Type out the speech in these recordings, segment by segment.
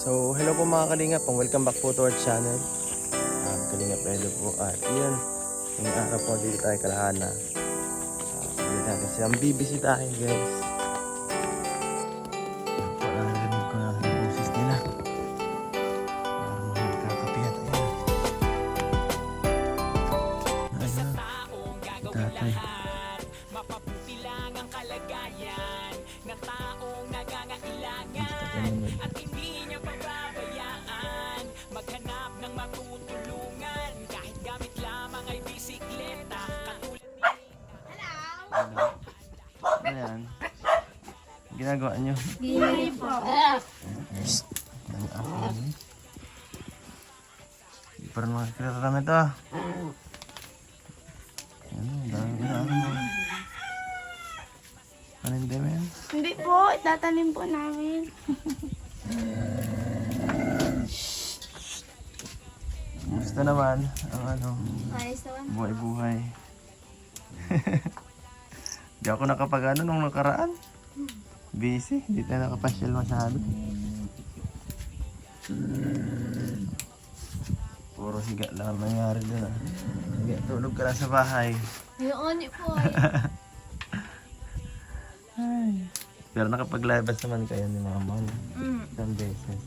So, hello po mga kalingap, welcome back po to our channel. Kalingap Edo po. At yun, ngayong araw po dito tayo kalahana. Dito natin silang bibisitahin guys. Narinig ko na ang boses nila. Parang nagkakapihat. Ayun. Tatay. Mapabuti lang ang kalagayan ng taong nangangailangan at hindi niya pababayaan maghanap ng matutulungan kahit gamit lamang ay bisikleta katulad ni... Ano yan? Ginagawa nyo? Gini po. Ang akin. Parang makakilala kami ito ah. Ano, dami ginagawa mo. Ano hindi mo yan? Hindi po, itatanim po namin. Gusto naman ang ano, Ayos naman. buhay-buhay. Di ako nakapag-ano nung nakaraan. Busy, hindi tayo nakapasyal masyado. Puro higa lang ang nangyari doon ah. Higa, tulog ka lang sa bahay. Ayun, po. Ay. Pero nakapaglabas naman kayo ni mama. Isang beses.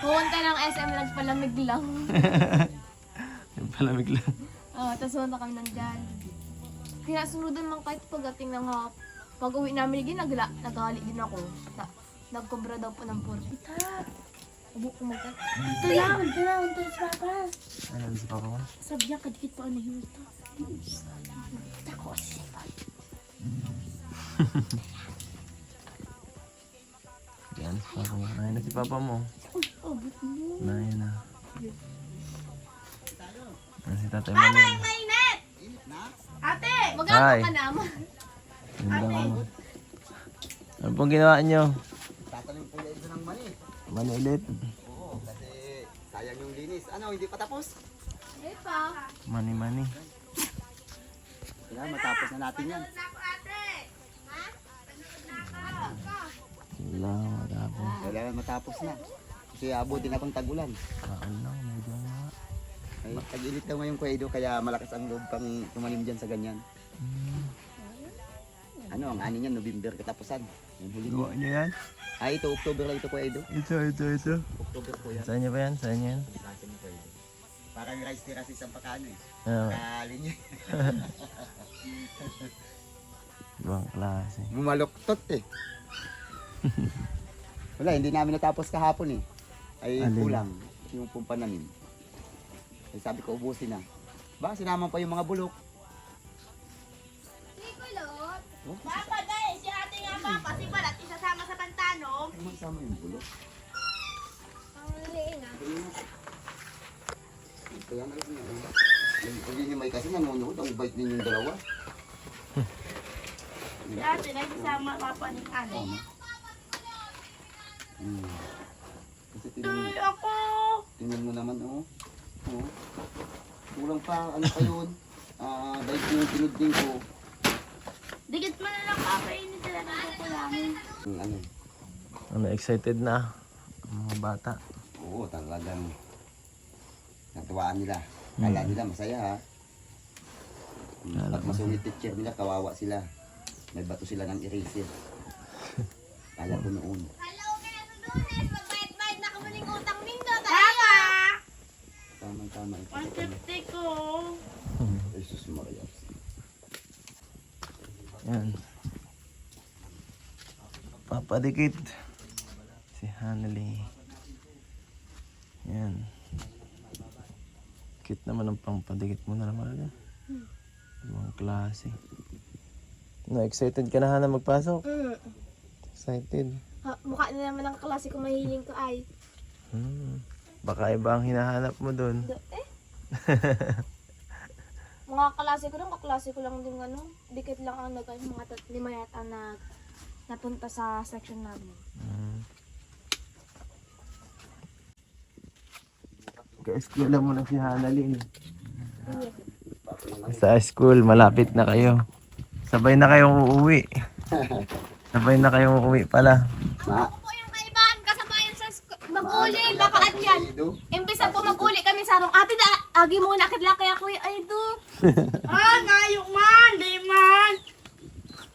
Pumunta ng SM, nagpalamig lang. Yung palamig lang. Tapos punta kami nandyan. Kaya sunudan lang kahit pagdating ng hap. Pag uwi namin, naghali din ako. Nagkobra daw po ng 40. Ta! Abo ko magka. Ito lang, ito sa papa. Ano si papa mo? Sabi niya, kadikit pa ano yun ito. Tako, sipat. Yan si papa mo. Ayun na si papa mo. Oh, but mo. Ayun na. Ayun si tatay mo nun. Mainit! Ate! Hi. Mag-ako ka naman. Yun lang ako. Ano pong ginawa nyo? Tatanim po ulit ng mani. Mani ulit. Oo, kasi sayang yung linis. Ano, hindi pa tapos? Hindi pa. Mani. Kailangan matapos na natin yan. Sila, matapos. Kailangan matapos na. Kasi abutin akong tagulan. Kaon lang, medyo nga. Ay, tag-init daw ngayon Kuya Edo, kaya malakas ang loob pang tumanim dyan sa ganyan. Ano, ang ani niyan, November katapusan. Yung huli Gawa niya. nyo yan? Ay, ito, October lang ito Kuya Edo. Ito. October po yan. Saan nyo ba yan? Saan nyo yan? Sa akin Kuya Edo. Parang rice terraces ang pakano eh. Ano? Kalin niya. Ibang klase. Bumaloktot eh. Wala, hindi namin natapos kahapon eh. Ay, Alin? kulang yung pumpananim. Ay, sabi ko, ubusin na. Ba, sinaman pa yung mga bulok. Oh, Papa, guys, si ate nga papa, si Balat, isasama sa pantanom. ay, magsama yung bulok. Kaya nga yun. Hindi niya may kasi nanonood. Ang bait ninyong dalawa. Si ate, guys, isama papa ni ate. Kasi Tuloy ako. tingnan mo naman, oh. Oh. Kulang pa, ano pa yun? Dahil yung tinudin ko. Dikit mo na lang papa, ini talaga ko namin. Ano? Ano, excited na ang mga bata. Oo, talagang natuwaan nila. Kala nila masaya ha. Pag masungit teacher nila, kawawa sila. May bato sila ng eraser. Kala ko noon. Hello, kaya sa lunes, magbayad-bayad na kamo ng utang nindo. Papa! Tama-tama. 150 ko. Jesus Maria. Yan. Papadikit. Si Hanali. Yan. Cute naman ang pangpadikit mo na naman. Ibang klase. No, excited ka na Hana magpasok? Excited. Mukha na naman ang klase ko mahiling ko ay. Baka iba ang hinahanap mo dun. Mga kaklase ko lang din ano. Dikit lang ang mga lima yata ang napunta sa section namin. Ka-eskwela mo na si Hanali. Sa school, malapit na kayo. Sabay na kayong uuwi. Sabay na kayong uuwi pala. Ma, Ako po yung kaibahan kasabayan sa mag-uli, baka at yan. Edo. Imbis na po mag-uli kami sa arong, ate da, agi muna, kadla kaya kuya, ay do. Ngayok man, di man.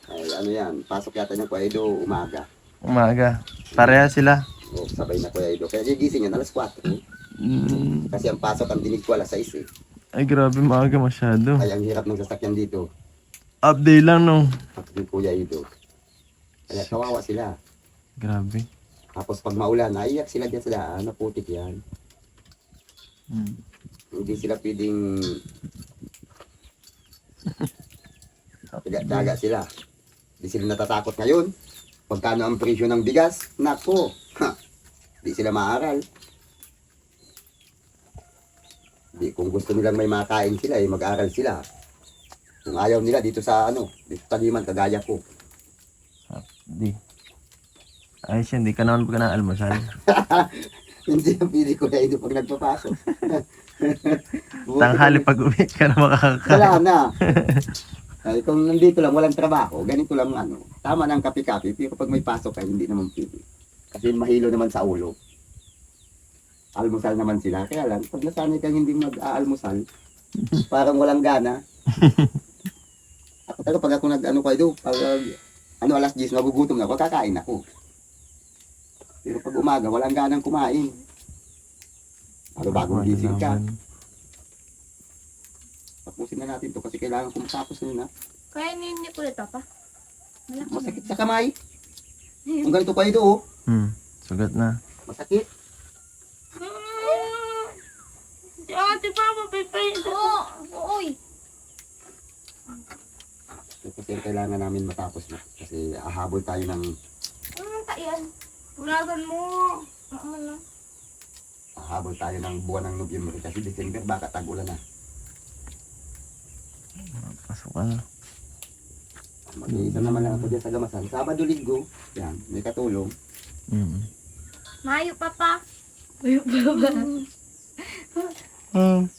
Ay, ano yan, pasok yata niya Kuya Edo umaga. Umaga. Pareha sila. O, sabay na Kuya Edo. Kaya gigising yan alas 4. Kasi ang pasok ang dinig ko alas 6 eh. Ay, grabe, maaga masyado. Kaya ang hirap ng sasakyan dito. Update lang, no? At yung Kuya Edo. Kaya kawawa sila. Grabe. Tapos pag maulan, naiyak sila dyan sa daan, naputik yan. Hindi sila pwedeng daga sila. Hindi sila natatakot ngayon. Pagkano ang presyo ng bigas, nako, hindi sila maaral. Di, kung gusto nilang may makain sila, mag-aral sila. Kung ayaw nila dito sa dito taliman, kagaya ko. Di. Ayos yan, di ka naman pagka ng almusal. Hindi ang pili ko na ito pag nagpapasok. Tanghali pag uwi ka na makakakain. Wala na. Ay, kung nandito lang, walang trabaho, ganito lang tama na ang kape-kape, pero pag may pasok ay hindi naman pili. Kasi mahilo naman sa ulo. Almusal naman sila. Kaya lang, pag nasanay kang hindi mag-aalmusal, parang walang gana. Ako talaga, pag ako pag alas 10, magugutom na ako, kakain ako. Pero pag umaga, walang ganang kumain. Bagong gising ka. Tapusin na natin to kasi kailangan kong matapos na. Kaya hindi ko ulit, papa. Masakit sa kamay. Kung ganito pa ito, Sugat na. masakit. Si ate pa, mapipay. Oo, uy. Kasi kailangan namin matapos na. Kasi ahabol tayo ng Anong taiyan? Ulagan mo. Ano? ahabol tayo ng buwan ng Nobyembre. Kasi December baka tag-ulan na. Pasok ka na. Mag-iisa naman lang ako dyan sa Gamasan. Sabado, Linggo, yan, may katulong. Mayo, papa. Mayo, papa.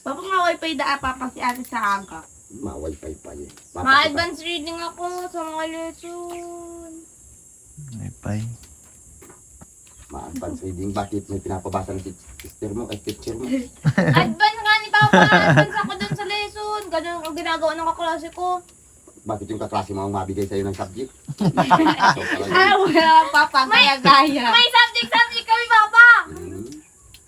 Papa, ma-wifi da papa si ate sa aga. Ma-wifi pa yun. Ma-advance reading ako sa mga lesson. May pay. Ma-advance reading. Bakit may pinapabasa ng sister mo ay teacher mo? Advance nga ni papa. Advance ako dun sa lesson. Ganun ang ginagawa ng kaklase ko. Bakit yung kaklase mo ang mabigay sa'yo ng subject? Wala papa. Gaya-gaya. May subject kami, papa.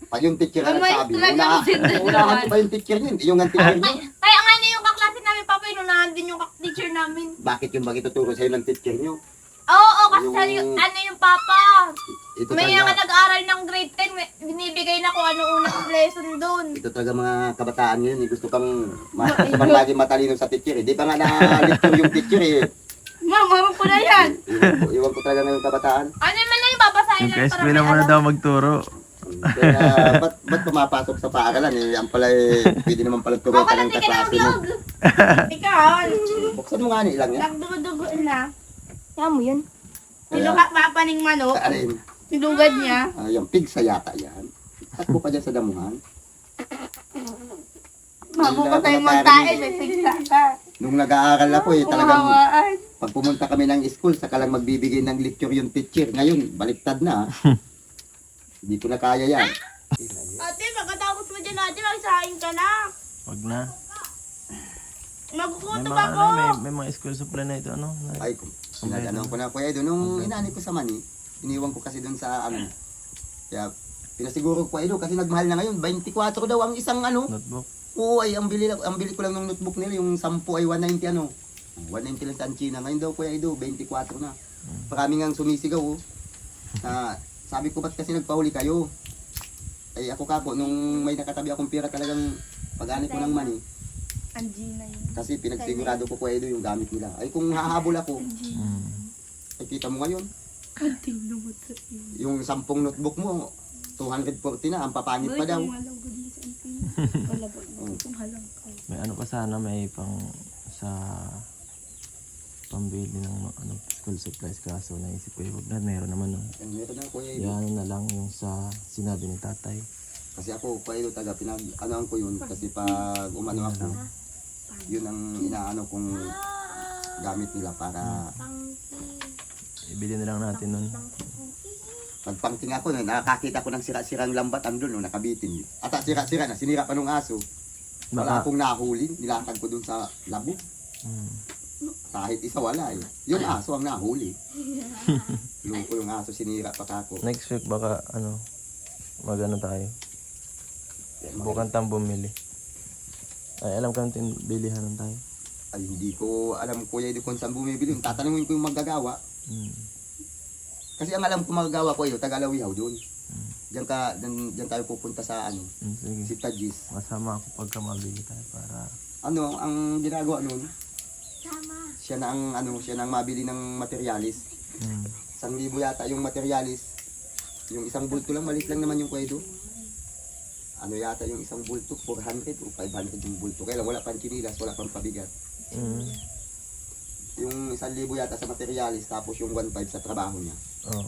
Pag yung teacher ang May nagsabi, talagang unahan ko pa yung teacher niyo, hindi yung ang teacher niyo. Kaya nga na yung kaklase namin, papa. Inunahan din yung teacher namin. Bakit yung bang ituturo sa'yo ng teacher niyo? Oo, kasi Yung- ano yung papa. Ito May talaga, nga nag-aaral ng grade 10, binibigay na kung ano unang lesson doon. ito talaga mga kabataan ngayon, gusto pang maging matalino sa teacher. Di ba nga na-lecture yung teacher eh. Mama, ko na yan. Iwan ko talaga ngayon kabataan. Ano naman na yung babasahin Yung lang para KSP may na muna alam. daw magturo. Kaya ba't pumapasok sa paaralan eh? Yan pala pwede naman pala turuan Ako ka lang ng di ka kaklase mo. nag-vlog. Ikaw, Buksan mo nga ni ilang yan. nagdugo-dugo na. Kaya mo yun? Kaya, papaning manok, sa alin? nilugad niya. Yung pigsa yata yan. Takbo pa dyan sa damuhan. Mabukatay mo tayo, nagsigsa ka. Nung nag-aaral ako eh, talagang Kumawaan. pag pumunta kami ng school, saka lang magbibigay ng lecture yung teacher. Ngayon, baliktad na. Hindi ko na kaya yan. Ate, pagkatapos mo dyan ate, magsahin ka na. Wag na. May Magkukutom mga, ako. may mga school supply na ito, ano? Ay, sinaganon ko na kuya doon. Nung inani ko sa mani, iniwan ko kasi doon sa Kaya, pinasiguro ko doon kasi nagmahal na ngayon. 24 daw ang isang Notebook. Oo, ay, ang bili ko lang ng notebook nila. Yung 10 ay 190 190 lang sa China. Ngayon daw kuya doon, 24 na. Marami nga sumisigaw sabi ko, ba't kasi nagpahuli kayo? Ay ako kako, nung may nakatabi akong pera talagang pag-ani ko ng money. Angina yun. Kasi pinagsigurado ko kuya doon yung gamit nila. Ay kung hahabol ako, ay kita mo ngayon. Kanting lumot sa iyo. Yung 10 notebook mo, 240 na, ang papangit pa daw. Wala ba? Kung halang ka. May ano pa sana, may pang sa pambili ng school supplies, kaso naisip ko wag na, meron naman nun. Meron na kuya Yan na lang yung sa sinabi ni tatay. Kasi ako kuya taga pinag-anoan ko yun kasi pag umano ako, yun ang inaano kong gamit nila para Ibili na lang natin nun. Pagpangting ako, nakakita ko ng sira-sirang lambat andun, no, nakabitin. At sira-sira na, sinira pa nung aso. Wala Baka, akong nahuli, nilatag ko dun sa labo. mm, Kahit isa wala eh. Yung aso ang nahuli. Luko yung aso, sinira pa ako. next week baka, magano tayo. Yan, Bukan tayong bumili. Ay, alam ka natin, bilihan lang tayo. Ay, hindi ko alam kuya Edo kung saan bumibili. Tatanungin ko yung maggagawa. Mm. Kasi ang alam ko maggagawa ko yun, Tagalawihaw doon. Diyan tayo pupunta sa Sige. si Tajis. Masama ako pagka mabili tayo para... Ang ginagawa noon, Tama. siya na ang mabili ng materialis. Mm. 1,000 yata yung materialis. Yung isang bulto lang, maliit lang naman yung kwedo. Yata yung isang bulto, 400 o 500 yung bulto. Kaya lang wala pang chinilas, wala pang pabigat. Mm. Yung 1,000 yata sa materialis, tapos yung 1,500 sa trabaho niya. Oh.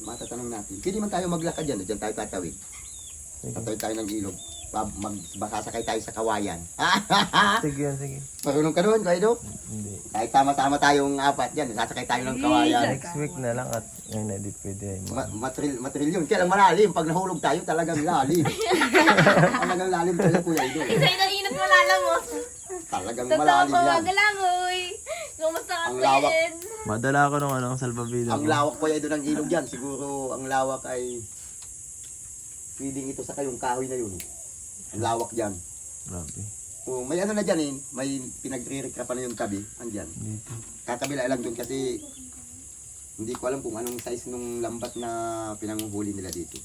Matatanong natin. Pwede man tayo maglakad dyan, dyan tayo tatawid. Sige. Tatawid tayo ng ilog. Magsasakay tayo sa kawayan. Sige yan, sige. Marunong ka doon, Kaido? Hindi. Kahit sama-sama tayong apat dyan, sasakay tayo ng kawayan. Next week na lang at ngayon na di pwede. Matril yun. Kaya lang malalim. Pag nahulog tayo, talagang lalim. Talagang lalim talaga, Kuya Ido. Isa na inat malala mo. Talagang Totoo malalim po, yan. magalangoy. Kumusta ka, Ang lawak. Kuya Ed? Madala ko nung salbabida Ang ko. lawak, Kuya Ido, ng ilog yan. Siguro ang lawak ay feeding ito sa kayong kahoy na yun. Ang lawak dyan. Grabe. Kung may na dyan may pinagre-recrapan na yung tabi. Andyan. Dito. Kakabila lang doon kasi hindi ko alam kung anong size nung lambat na pinanguhuli nila dito.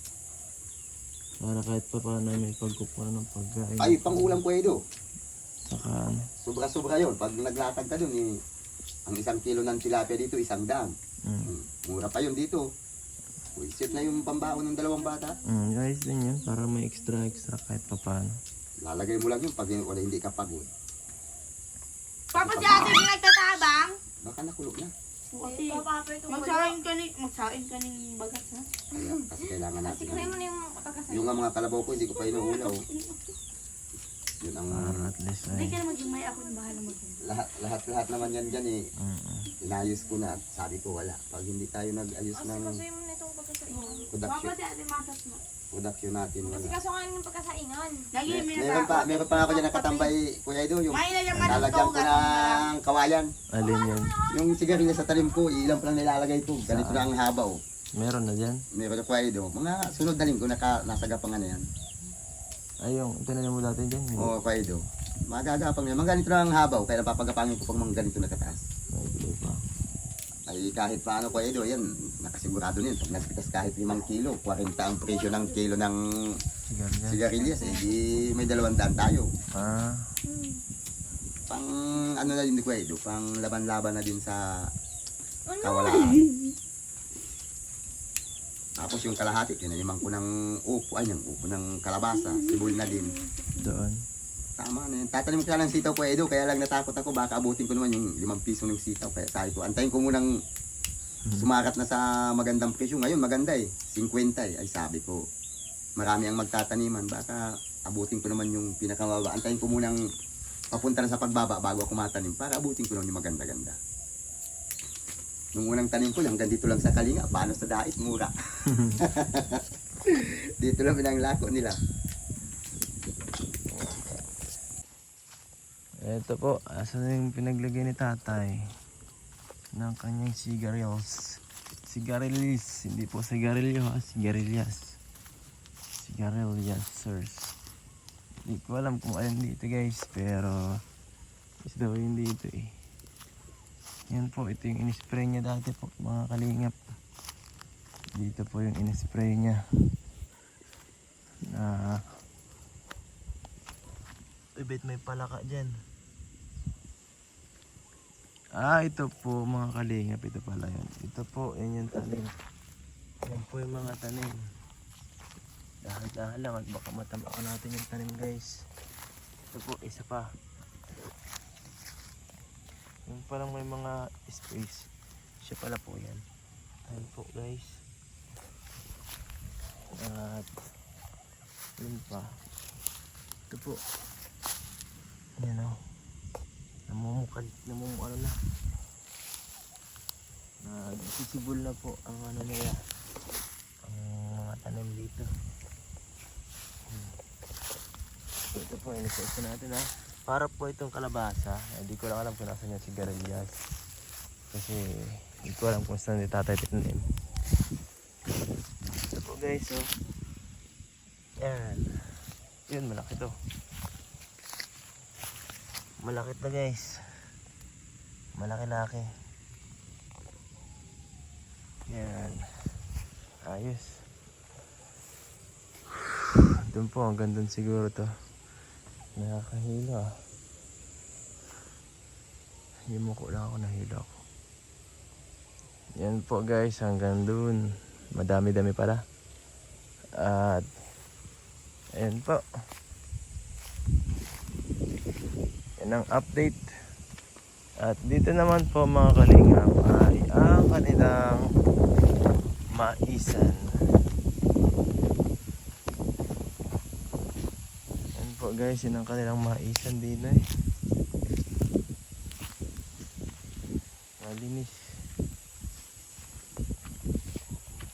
Para kahit pa paano may pagkukuha ng pagkain. Ay, pang-ulam ko Edo. Saka Sobra-sobra yun. Pag naglatag ka doon, ang 1 kilo ng tilapia dito, 100. Mura pa yun dito. Isip na yung pambaon ng 2 bata. guys din yun. Para may extra kahit pa paano. Lalagay mo lang yun pag wala hindi ka pagod. Papa, si ate yung nagtatabang. Baka nakulog na. Magsain ka ng bagat na. Kaya, kasi kailangan natin. Kasi mo na yung pagkasaya. Yung nga mga kalabaw ko, hindi ko pa inuulaw. Yun ang Para at least Hindi ay... ka na maging ako yung bahala mo. lahat naman yan dyan eh. Inayos ko na. Sabi ko wala. Pag hindi tayo nag-ayos ng Kasi mo na itong pagkasaya. production, si ate matas mo. production natin Kasi wala. kaso nga yung pagkasaingan. Lagi Meron pa ako dyan nakatambay, Kuya Edo, yung May ilang matas lalagyan ko ng kawayan. Alin yun? Yung sigarilya sa talim ko, ilan pa lang nilalagay ko. Ganito na ang habaw. Meron na dyan? Meron na Kuya Edo. Mga sunod na linggo, nasa gapangan na yan. Ay, yung tinanim mo dati dyan. Oo, Kuya Edo. Magagapang yan. Mga ganito na ang habaw, kaya napapagapangin ko pag mga ganito na kataas. Ay, tuloy pa. Ay kahit paano Kuya Edo, yan, nakasigurado nyo. Pag nagpitas kahit 5 kilo, 40 ang presyo ng kilo ng Sigar dyan. sigarilyas, eh, di may 200 tayo. Ah, Pang ano na din Kuya Edo, pang laban-laban na din sa kawalaan. Tapos yung kalahati, tinaniman ko ng upo, yung upo ng kalabasa, sibol na din. doon. Tama na yun. Tatanim ko lang sitaw Kuya Edo, kaya lang natakot ako, baka abutin ko naman yung 5 piso ng sitaw. Kaya sabi ko, antayin ko munang sumakat na sa magandang presyo. Ngayon maganda 50 Ay sabi ko, marami ang magtataniman, baka abutin ko naman yung pinakamababa. Antayin ko munang papunta na sa pagbaba bago ako matanim, para abutin ko naman yung maganda-ganda. Nung unang tanim ko, hanggang dito lang sa Kalinga, paano sa dait, mura. Dito lang pinanglako nila. Ito po, asan na yung pinaglagay ni tatay ng kanyang sigarilyas. Sigarilyas, hindi po sigarilyo ha, sigarilyas. Sigarilyas, sirs. Hindi ko alam kung alin dito guys, pero is daw yun dito eh. Yan po, ito yung in-spray niya dati po, mga kalingap. Dito po yung in-spray niya. Bet may palaka dyan. Ito po mga kalingap, ito pala yun. Ito po, yan yung tanim. Yan po yung mga tanim. Dahan-dahan lang at baka matamaan natin yung tanim guys. Ito po, isa pa. Yung parang may mga space. Siya pala po yan. Ayan po guys. At yun pa. Ito po. Yan o. Ano na. Nagsisibol na po ang ano nila. Ang po, inisip natin ha. Para po itong kalabasa, hindi ko lang alam kung nasan yung sigarilyas. Kasi hindi ko alam kung saan ni tatay titinin. Ito po guys, oh. Yan. Yun, malaki to. Malaki to guys. Malaki-laki. Yan. Ayos. Doon po, hanggang doon siguro to. Nakakahilo ah. Yumuko lang ako, nahilo ako. Yan po guys, hanggang doon. Madami-dami pala. At ayan po. Yan ang update. At dito naman po mga kalingap ay ang kanilang maisan. Yan po guys, yun ang kanilang maisan din eh. Malinis.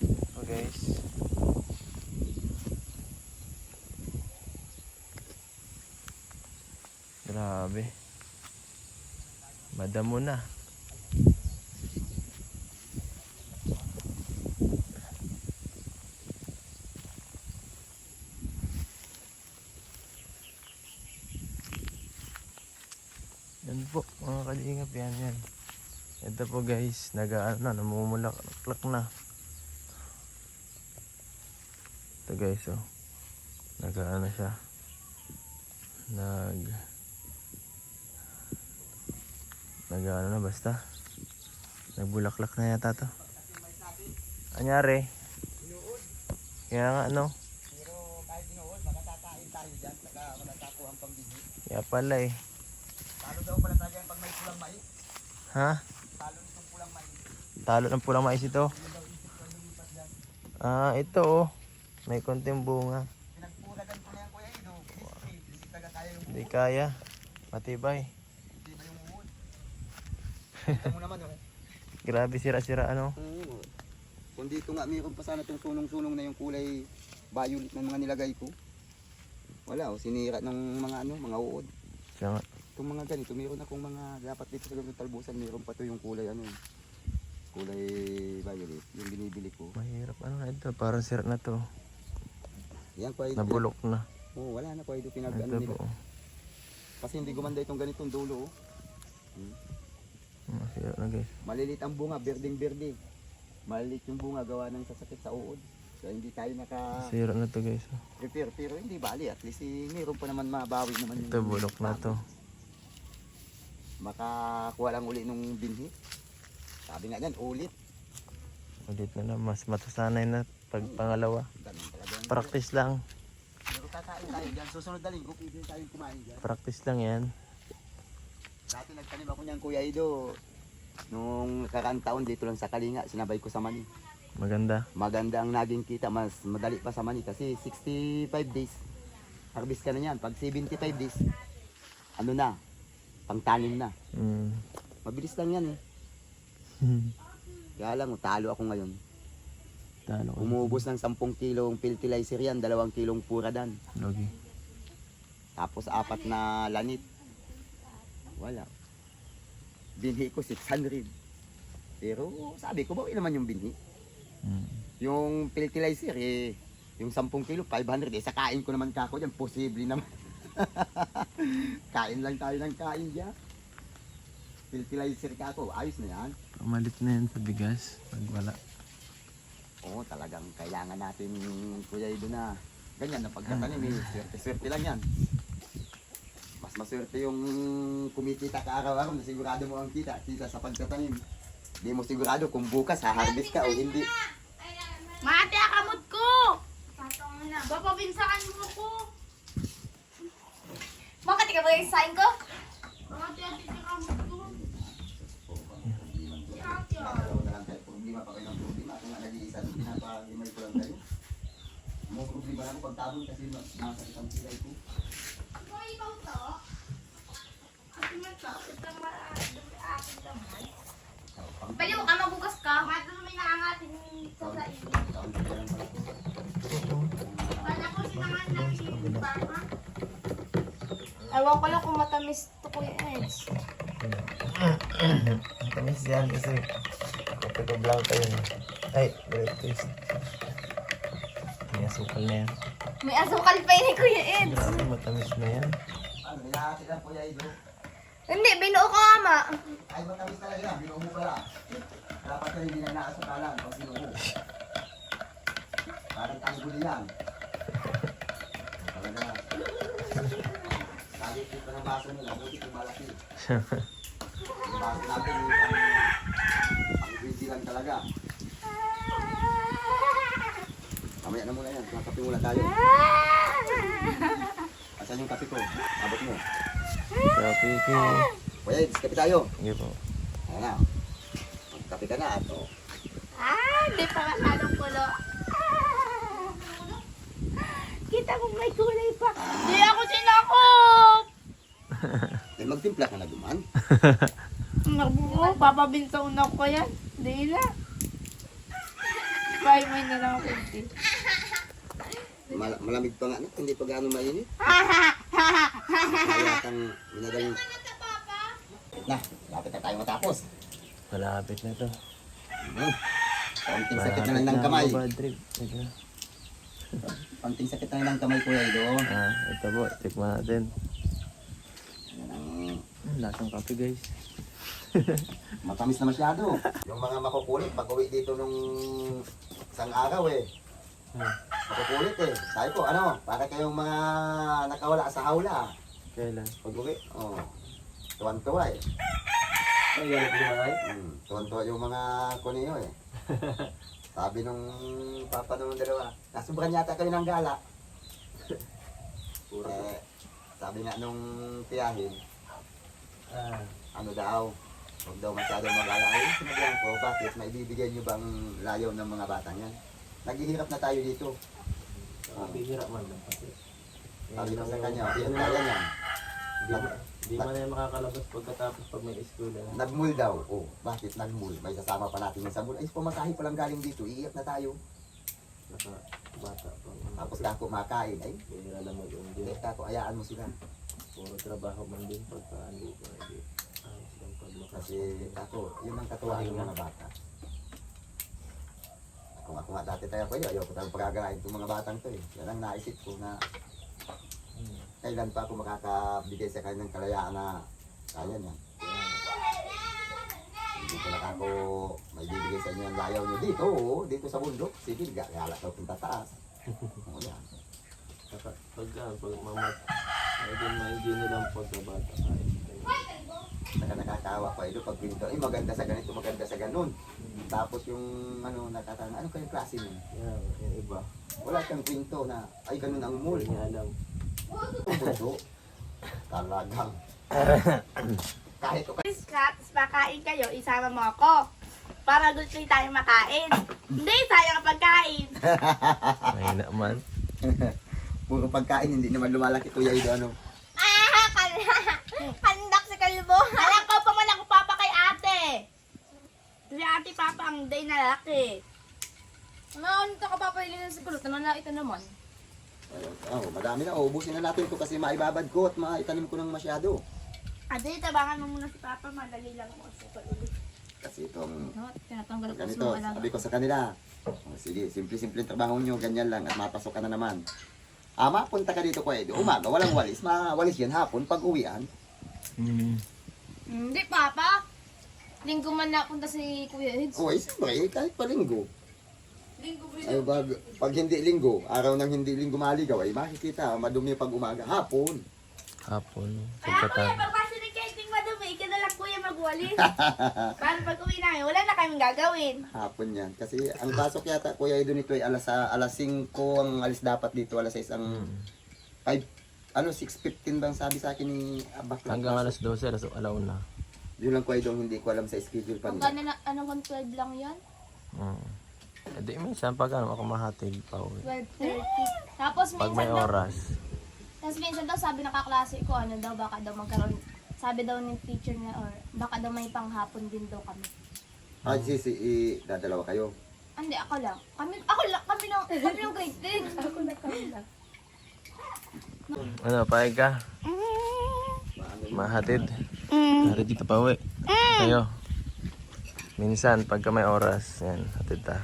Yan po guys. Grabe. Madamo na. Yan po mga kalingap, yan. Ito po guys, namumulaklak na. Ito guys, oh. Nag-ano siya. Nag-ano na basta. Nagbulaklak na yata to. Anyari? Kaya nga ano. Pero kahit inuod, makatatain tayo dyan. Saka manatakuhan pang bini. Kaya pala eh. Talo daw pala tayo pag may pulang mais. Ha? Talo nitong pulang mais. Talo ng pulang mais ito. Ah, ito oh. May konting bunga. Pinagpuragan ko na yan kuya Ido. Hindi taga kaya yung Hindi kaya. Matibay. Hindi ba yung uod? Kita mo naman oh. Grabe sira-sira ano. Oo. Kung dito nga mayroon pa sana itong sunong-sunong na yung kulay violet ng mga nilagay ko. Wala oh, sinira ng mga uod. Siya nga. Itong mga ganito, mayroon akong mga dapat dito sa ganitong talbusan, mayroon pa to yung kulay kulay violet, yung binibili ko. Mahirap ano na ito. Parang sira na to. Yan pa ito. Nabulok na. Oo, wala na pa ito Ito pinag-ano nila. po. Kasi hindi gumanda itong ganitong dulo. Oh. Masira na guys. Malilit ang bunga, berdeng-berde. Malilit yung bunga, gawa ng sasakit sa uod. So hindi tayo Sira na to guys. naka-prepare. Pero hindi bali, at least mayroon pa naman mabawi naman yung Ito bulok na to. makakuha lang uli nung binhi. Sabi nga dyan, ulit. Ulit na lang. Mas matusanay na pag pangalawa. Ganun talaga. Practice lang. Pero kakain tayo dyan. Susunod na linggo, pwede tayong kumain dyan. Practice lang yan. Dati nagtanim ako niyan Kuya Ido. Nung nakaraang taon dito lang sa Kalinga, sinabay ko sa Mani. Maganda. Maganda ang naging kita, mas madali pa sa Mani kasi 65 days. Harvest ka na yan. Pag 75 days, ano na, pangtanim na. Mm. Mabilis lang yan eh. Kaya lang, talo ako ngayon. Talo ko. Umuubos ng 10 kilong fertilizer yan, 2 kilong puradan. Logi. Tapos 4 na lanit. Wala. Binhi ko 600. Pero sabi ko, bawi naman yung binhi. Mm. Yung fertilizer yung 10 kilo, 500. Sa kain ko naman kako dyan, posible naman. Kain lang tayo ng kain dyan. Fertilizer kako, ayos na yan. Pamalit na yan sa bigas. Pag wala. Oo, talagang kailangan natin Kuya Ido na ganyan na pagkatanim swerte-swerte lang yan. Mas maswerte yung kumikita ka araw-araw na sigurado mo ang kita sa pagkatanim. Hindi mo sigurado kung bukas ha-harvest ka o hindi. Mate, akamot ko! Bapabinsaan mo ko! Bakit ka ba yung sign ko? Mate, akamot ko! Araw na lang tayo, problema pa kayo ng problema. Kung nga nag-iisa, pinapahimay ko lang kayo. Mo problema lang ako pagtabon kasi nasa isang kilay ko. Ako ikaw to? Kasi masakit ang aking damay. Pwede mo ka magugas ka? Mate, may naangatin sa sain. Wala ko sinangan namin yung baka. Ewan ko lang kung matamis to Kuya Eds. Matamis yan kasi kape ko blanca yun. Ay, great taste. May asukal na yan. May asukal pa yun ni Kuya Eds. Grabe, matamis na yan. Ano, hinahati lang po yan, Ido. Hindi, binuo ko ama. Ay, matamis talaga yan. Binuo mo pala. Dapat ka hindi na naasakalan pag binuo. Parang tangguli yan. Talaga. Salit ito ng baso nila. Buti kung malaki. Yung baso natin, yung pang-green lang talaga. Mamaya na muna yan. Kape muna tayo. Asan yung kape ko? Abot mo. Kape ko. Kuya Eds, kape tayo. Sige po. Ayan na. Kape ka na. Ato. Hindi pa masyadong kulo. Kita mo may kulay pa. Hindi ako sinakop. Magtimpla ka na duman. Nabuo, papabinsaw na ko yan. Hindi na. Bye, may na lang ako. Malamig pa nga, no? Hindi pa gaano mainit. Kaya kang minagaling. Na, lapit na tayo matapos. Malapit na to. Kaunting sakit na lang ng kamay. Bad trip. Ito. Kaunting sakit na lang ng kamay, Kuya Ido. Ito po. Tikman natin. Yan ang Lasang kape guys. matamis na masyado. Yung mga makukulit, pag-uwi dito nung isang araw makukulit Sabi ko, ano, para kayong mga nakawala sa hawla. Kailan? Pag-uwi, tuwan-tuwa Ay, galit ko ba Tuwan-tuwa yung mga kuniyo Sabi nung papa nung dalawa, nasubukan yata kayo ng gala. Sabi nga nung tiyahin, ano daw, huwag daw masyadong mag-ala. Ay, sinabihan ko, bakit? Maibibigay nyo bang layaw ng mga batang yan? Naghihirap na tayo dito. Bihira man lang kasi. Sabi ko sa kanya, iyan kaya niyan. Di man na makakalabas pagkatapos pag may school. Nagmul daw. Bakit nagmul? May sasama pa natin yung sa mul. Ay, pumakahi pa lang galing dito. Iiyak na tayo. Naka bata pa. Tapos kako makain. Ay, Bihira lang mag-undi. kako, ayaan mo sila. Puro trabaho man din pagkaandi ko. Ayos lang paglakas. Kasi kako, yun ang katuwaan ng mga bata. Kung ako nga dati tayo kayo, ayoko tayo pagagalain itong mga batang to Yan ang naisip ko na kailan pa ako makakabigay sa kanya ng kalayaan na kaya niya. Hindi ko na ako may bibigay sa inyo ang layaw niyo dito, dito sa bundok. Sige, gala daw punta taas. O yan. Pag mamat, ay din maigi nilang pagkabata kahit. Saka nakakawa pa ito pag pinto. Ay, maganda sa ganito, maganda sa ganun. Tapos yung ano, nakatanga, ano kayong klase nun? Yan, yung iba. Wala kang kwento na, ay ganun ang mall. Hindi niya alam. Puso. Talagang. Kahit ko Please, Kat, pakain kayo, isama mo ako. Para gusto tayo makain. Hindi, sayang ang pagkain. Mahina man. puro pagkain, hindi naman lumalaki Kuya Ido, ano. Kandak si Kalbo. Alam ko pa man ako papa kay ate. Si ate papa ang day na laki. Ano ka papalilin sa kulot? Ano na ito naman? Madami na. Ubusin na natin ito kasi maibabad ko at maitanim ko ng masyado. Ate, tabangan mo muna si papa. Madali lang ako sa palulit. Kasi itong No, tinatanggal ko ganito, sa mga sabi ko sa kanila, sige, simple-simple yung trabaho nyo, ganyan lang at mapasok ka na naman. Mapunta ka dito Kuya Ido, umaga, walang walis, mawalis yan hapon, pag uwian. Hindi, Papa. Linggo man napunta si Kuya Eds. Uy, siyempre, kahit pa linggo. Linggo ba Ay, pag hindi linggo, araw ng hindi linggo maligaw, ay makikita, madumi pag umaga, hapon. Hapon. Kaya kuya, pagpasok ni Kenting madumi, ika na lang kuya magwalis. Para pag uwi namin, wala na kaming gagawin. Hapon yan. Kasi ang pasok yata Kuya Ido nito ay alas 5 ang alis dapat dito, alas 6 ang 6:15 bang sabi sa akin ni Abak. Hanggang alas 12, alaw na. Yun lang Kuya Ido, hindi ko alam sa schedule pa nila. Hanggang na, anong 12 lang yan? Hindi, minsan pag ako mahatid pa uwi. 12:30. Tapos Pag may minsan daw, oras. tapos minsan daw sabi ng kaklase ko, ano daw, baka daw magkaroon, sabi daw ng teacher niya, or baka daw may panghapon din daw kami. Ay, dadalawa kayo. Hindi, ako lang. Kami ng grade 10. Ako na kami lang. Ano, pahay ka? Mahatid. Hatid kita pa uwi. Kayo. Minsan, pagka may oras, yan, hatid ta.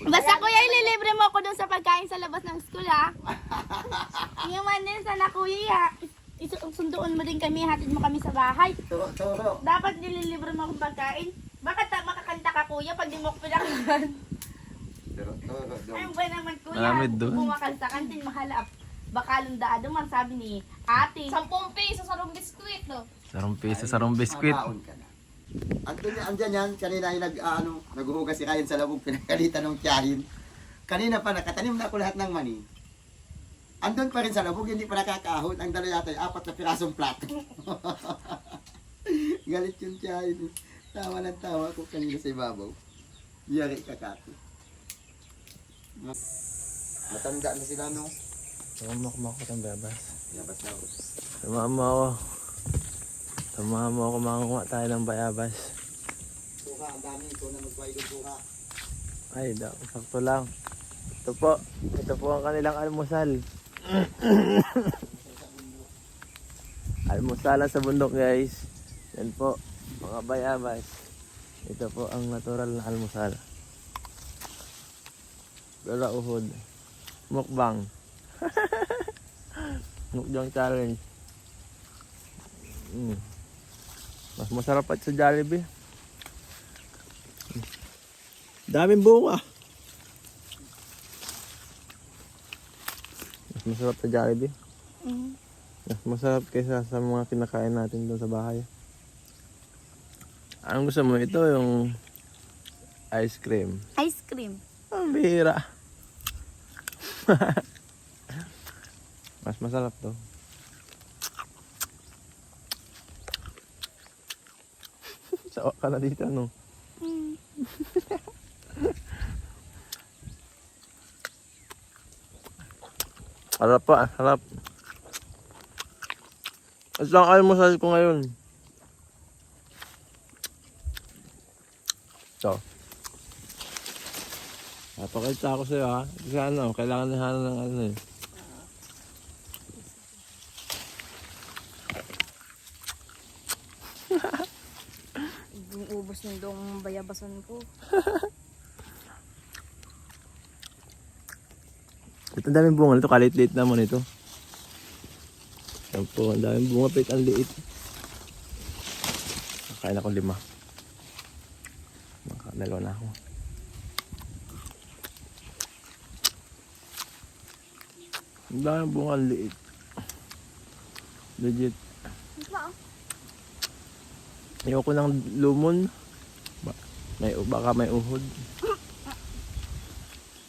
Basta kuya, ililibre mo ako dun sa pagkain sa labas ng school, ha? Yung man din sana kuya, ha? Sunduan mo din kami, hatid mo kami sa bahay. Turo. Dapat nililibre mo akong pagkain. Bakit makakanta ka kuya pag di mo ako pinakinggan? Turo. Ay, ba naman kuya? Malamid doon. Bumakal sa kantin, mahalap. Bakalong daado man, sabi ni ate. 10 peso sa rong biskwit, no? Sarong biskwit. Mabaon ka na. Andyan yan, kanina yung naghuhugas si Ryan sa labog, pinagalitan ng tiyahin. Kanina pa, nakatanim na ako lahat ng mani. Andun pa rin sa labog, hindi pa nakakahon. Ang dala yata ay 4 na pirasong plato. Galit yung tiyahin. Tawa ng tawa ko kanina sa ibabaw. Yari ka kati. Matanda na sila, no? Tumamak ko ng babas. Labas na ako. Samahan mo ako mangunguha tayo ng bayabas. Suka, ang dami. Ito na magpahigod suka. Ay, sakto lang. Ito po ang kanilang almusal. Almusalan sa bundok, guys. Yan po, mga bayabas. Ito po ang natural na almusal. Gala uhod. Mukbang. Mukbang challenge. Mas masarap pa sa Jollibee. Daming bunga. Mas masarap sa Jollibee. Mas masarap kaysa sa mga kinakain natin doon sa bahay. Anong gusto mo? Ito yung ice cream. Ice cream. Ang bihira. Mas masarap to. Sawa ka na dito, no? Harap pa, harap. At lang almusal ko ngayon. So. Napakita ako sa'yo, ha? Kasi kailangan na ng ano eh. Ubus ng dong bayabasan ko. Ito ang daming bunga nito, kalit-liit naman ito. Yan po, ang daming bunga, pait ang liit. Nakain ako 5. Nakadalawa na ako. Ang daming bunga, ang liit. Legit. Ayoko ng lumon. Baka may uhod.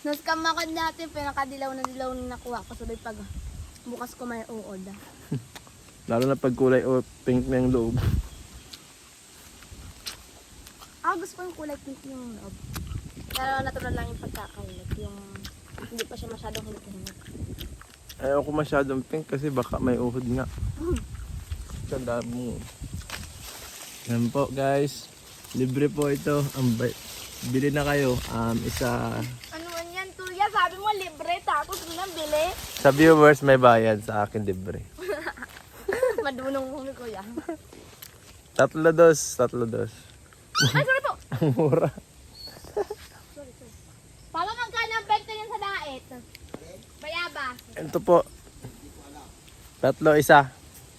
Naskam ako natin, pinakadilaw na nakuha ko. Sabay pag bukas ko may uod. Lalo na pag kulay o pink na yung loob. Gusto ko yung kulay pink yung loob. Pero natural lang yung pagkakainit. Yung hindi pa siya masyadong hilit-hilit. Ayoko masyadong pink kasi baka may uhod nga. Tanda mo. Yan po guys. Libre po ito. Bili na kayo. Isa. Ano man yan kuya? Sabi mo libre tapos nang bili. Sa viewers may bayad, sa akin libre. Madunong mo kuya. 3 dos. Ay, sorry po! Ang mura. Papa, magkano ang benta yan sa dait? Bayaba. Ito po. 3 isa.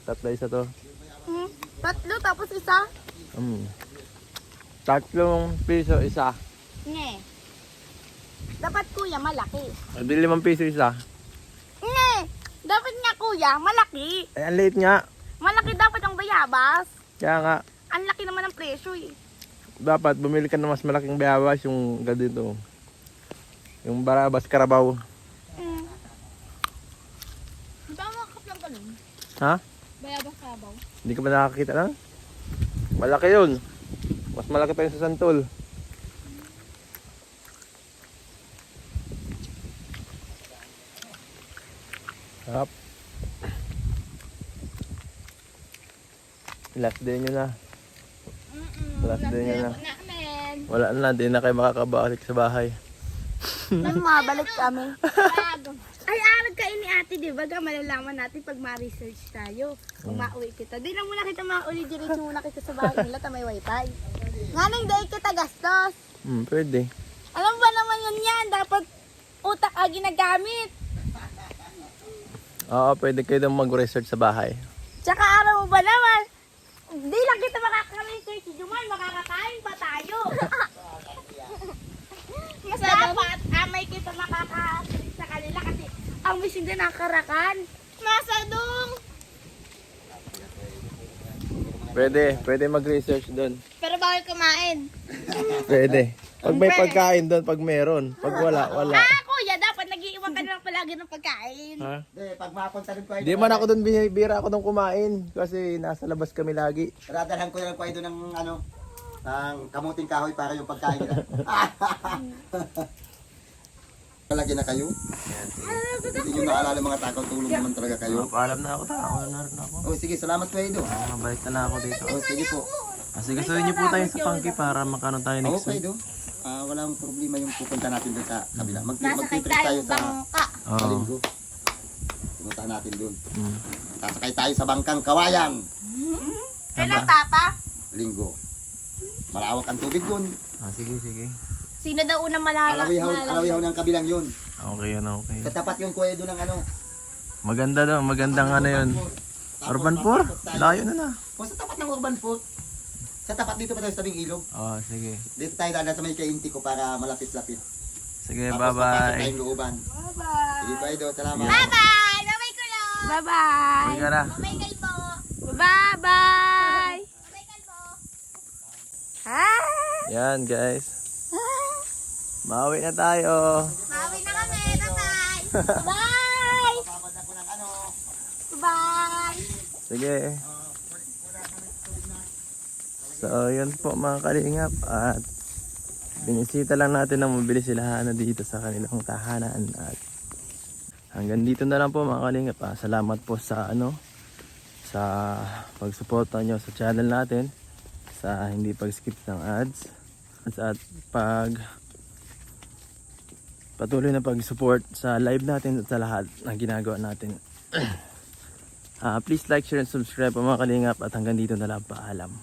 3 isa to. 3 tapos isa? 3 piso isa. Nge. Dapat kuya malaki. Bili 5 piso isa. Nge. Dapat nga kuya malaki. Ay, ang liit nga. Malaki dapat ang bayabas. Kaya nga, Ang laki naman ng presyo eh. dapat bumili ka ng mas malaking bayabas yung ganito. Yung Barabas Karabaw. Di ba makakap lang ganun? Ha? Bayabang kabaw. Hindi ka ba nakakita lang? Malaki yun. Mas malaki pa yun sa santol. Harap. Last day nyo na. Last day nyo na. Namen. Wala na, di na kayo makakabalik sa bahay. Nang mabalik kami. Bago. Ay, arag kain ni ate Ate, di ba malalaman natin pag ma-research tayo. Kung mauwi kita. Di na muna kita mauwi, diretso muna kita sa bahay nila, may wifi. Nga nang dahil kita gastos. Pwede. Alam ba naman yan? Dapat utak ginagamit. Oo, pwede kayo daw mag-research sa bahay. Tsaka araw mo ba naman? Di lang kita makaka-research, Juman, makakakain pa tayo. Mas dapat amay kita makaka-research sa kanila kasi ang mission din nakarakan. Masadong! Pwede mag-research doon. Pero bawal kumain. Pwede. Pag may pagkain doon, pag meron. Pag wala, wala. Kuya, dapat nag-iiwan ka na lang palagi ng pagkain. Ha? Hindi, pag mapunta rin ko ay Hindi man ako doon bihira ako nung kumain. Kasi nasa labas kami lagi. radalhan ko lang ko ay doon ng ano, ng kamuting kahoy para yung pagkain nila. Palagi na kayo. Hindi nyo naalala mga takaw, tulog naman talaga kayo. Paalam na ako, tao na rin ako. Oh, sige, salamat po Edo. Balik na lang ako dito. Oh, sige po. Kasi gusto niyo po tayo sa Pangki para makano tayo next Okay week. do. Walang problema yung pupunta natin doon sa kabila. Nasakay Mag-trip tayo tayo sa bangka. Oo. Linggo. Pumunta natin doon. Mm. Sasakay tayo sa bangkang Kawayan. Kailan tapa? Linggo. Malawak ang tubig doon. Sige. Sino daw unang malalak? Alawihaw ng kabilang yun. Okay yun, okay. Sa tapat yun kuya doon ng ano. Maganda daw, magandang ano yun. Urban 4? Layo na. O sa tapat ng Urban Fort. Sa tapat dito pa tayo sa tabing ilog. Oo, sige. Dito tayo dala sa may kainti ko para malapit-lapit. Sige, Tapos papasok bye-bye. tayong looban. Bye-bye. Sige pa Edo, salamat. Bye-bye! Babay ko lang! Bye-bye! Sige na. Babay kayo po! Bye-bye! Babay kayo po! Hi! Yan, guys. Mauwi na tayo. Mawi na kami! Bye-bye! Bye! Babad ako ng ano. Bye! Sige. So, yun po mga kalingap. At binisita lang natin ng mabili sila na dito sa kanilang tahanan. At hanggang dito na lang po mga kalingap. Salamat po sa sa pagsuporta nyo sa channel natin. Sa hindi pag-skip ng ads. At patuloy na pag-support sa live natin at sa lahat ng ginagawa natin. Please like, share, and subscribe po mga kalingap. At hanggang dito na lang, paalam.